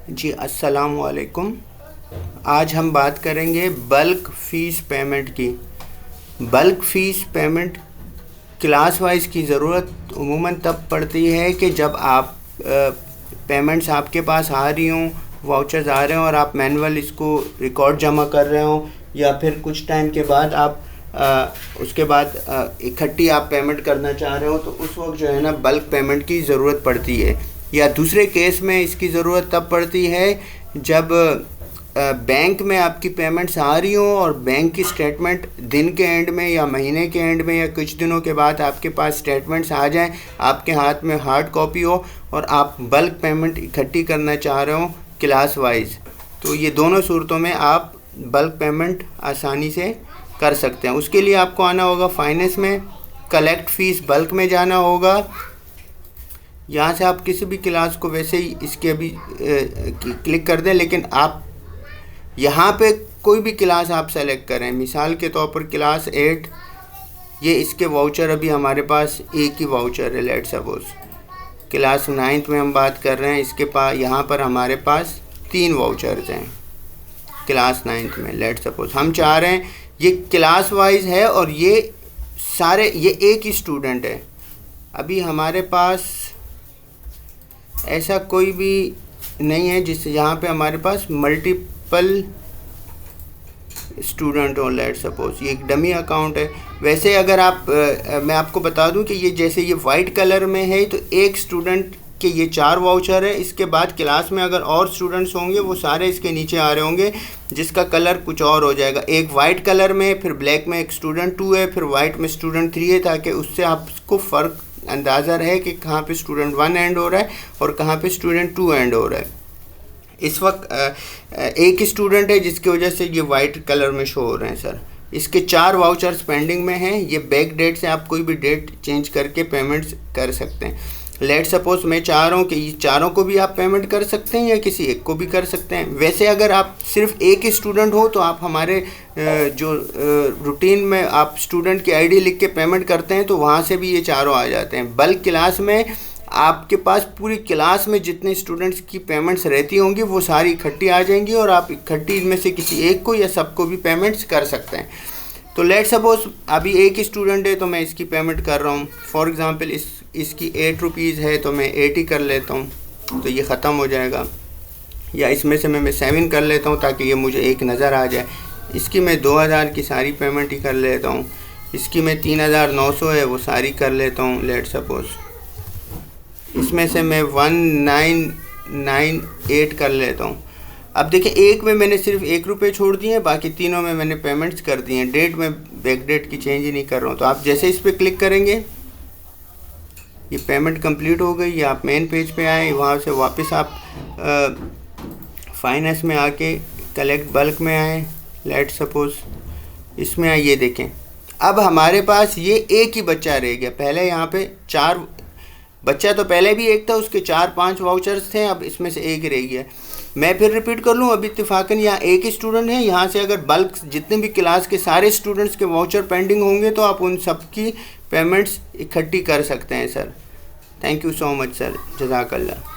जी अस्सलाम वालेकुम। आज हम बात करेंगे बल्क फ़ीस पेमेंट की। Bulk fees payment class wise की ज़रूरत उमूमन तब पड़ती है कि जब आप पेमेंट्स आपके पास आ रही हों, वाउचर्स आ रहे हों और आप मैनुअल इसको रिकॉर्ड जमा कर रहे हों, या फिर कुछ टाइम के बाद आप उसके बाद इकट्ठी आप पेमेंट करना चाह रहे हो, तो उस वक्त जो है ना बल्क पेमेंट की ज़रूरत पड़ती है। या दूसरे केस में इसकी ज़रूरत तब पड़ती है जब बैंक में आपकी पेमेंट्स आ रही हों और बैंक की स्टेटमेंट दिन के एंड में या महीने के एंड में या कुछ दिनों के बाद आपके पास स्टेटमेंट्स आ जाएं, आपके हाथ में हार्ड कॉपी हो और आप बल्क पेमेंट इकट्ठी करना चाह रहे हो क्लास वाइज। तो ये दोनों सूरतों में आप बल्क पेमेंट आसानी से कर सकते हैं। उसके लिए आपको आना होगा फाइनेंस में, कलेक्ट फ़ीस बल्क में जाना होगा। यहाँ से आप किसी भी क्लास को वैसे ही इसके अभी क्लिक कर दें, लेकिन आप यहाँ पे कोई भी क्लास आप सेलेक्ट करें। मिसाल के तौर पर क्लास 8, ये इसके वाउचर अभी हमारे पास एक ही वाउचर है। लेट सपोज क्लास 9th में हम बात कर रहे हैं, इसके पास यहाँ पर हमारे पास 3 वाउचर्स हैं क्लास 9th में। लेट सपोज हम चाह रहे हैं ये क्लास वाइज है और ये सारे ये एक ही स्टूडेंट है। अभी हमारे पास ऐसा कोई भी नहीं है जिससे यहाँ पे हमारे पास मल्टीपल स्टूडेंट हो। लेट सपोज ये एक डमी अकाउंट है। वैसे अगर आप मैं आपको बता दूं कि ये जैसे ये वाइट कलर में है तो एक स्टूडेंट के ये 4 वाउचर है। इसके बाद क्लास में अगर और स्टूडेंट्स होंगे वो सारे इसके नीचे आ रहे होंगे, जिसका कलर कुछ और हो जाएगा। एक वाइट कलर में, फिर ब्लैक में एक स्टूडेंट 2 है, फिर वाइट में स्टूडेंट 3 है, ताकि उससे आपको फ़र्क अंदाज़ा रहे कि कहाँ पे स्टूडेंट 1 एंड हो रहा है और कहाँ पे स्टूडेंट 2 एंड हो रहा है। इस वक्त एक स्टूडेंट है जिसकी वजह से ये वाइट कलर में शो हो रहे हैं सर। इसके 4 वाउचर्स पेंडिंग में हैं। ये बैक डेट से आप कोई भी डेट चेंज करके पेमेंट्स कर सकते हैं। लेट सपोज मैं चाह रहा हूँ कि ये चारों को भी आप पेमेंट कर सकते हैं या किसी एक को भी कर सकते हैं। वैसे अगर आप सिर्फ एक ही स्टूडेंट हो तो आप हमारे जो रूटीन में आप स्टूडेंट की आईडी लिख के पेमेंट करते हैं तो वहाँ से भी ये चारों आ जाते हैं। बल्क क्लास में आपके पास पूरी क्लास में जितने स्टूडेंट्स की पेमेंट्स रहती होंगी वो सारी इकट्ठी आ जाएंगी और आप इकट्ठी इनमें से किसी एक को या सबको भी पेमेंट्स कर सकते हैं। तो लेट सपोज अभी एक ही स्टूडेंट है तो मैं इसकी पेमेंट कर रहा हूँ। फॉर एग्ज़ाम्पल इसकी 8 रुपीज़ है तो मैं 8 ही कर लेता हूँ, तो ये ख़त्म हो जाएगा। या इसमें से मैं 7 कर लेता हूँ ताकि ये मुझे एक नज़र आ जाए। इसकी मैं 2000 की सारी पेमेंट ही कर लेता हूँ। इसकी मैं 3900 है वो सारी कर लेता हूँ। लेट सपोज इसमें से मैं 1998 कर लेता हूँ। अब देखिए एक में मैंने सिर्फ 1 रुपये छोड़ दिए हैं, बाकी तीनों में मैंने पेमेंट्स कर दी हैं। डेट में बैक डेट की चेंज ही नहीं कर रहा हूँ। तो आप जैसे इस पर क्लिक करेंगे ये पेमेंट कंप्लीट हो गई। या आप मेन पेज पे आए, वहाँ से वापस आप फाइनेंस में आके कलेक्ट बल्क में आए। लेट सपोज इसमें आए, ये देखें अब हमारे पास ये एक ही बच्चा रह गया। पहले यहाँ पे 4 बच्चा तो पहले भी एक था, उसके 4-5 वाउचर्स थे, अब इसमें से एक रह गया। मैं फिर रिपीट कर लूँ, अभी इत्तेफाकन यहाँ एक ही स्टूडेंट है। यहाँ से अगर बल्क जितने भी क्लास के सारे स्टूडेंट्स के वाउचर पेंडिंग होंगे तो आप उन सब की पेमेंट्स इकट्ठी कर सकते हैं sir. Thank you so much sir, जज़ाकल्लाह।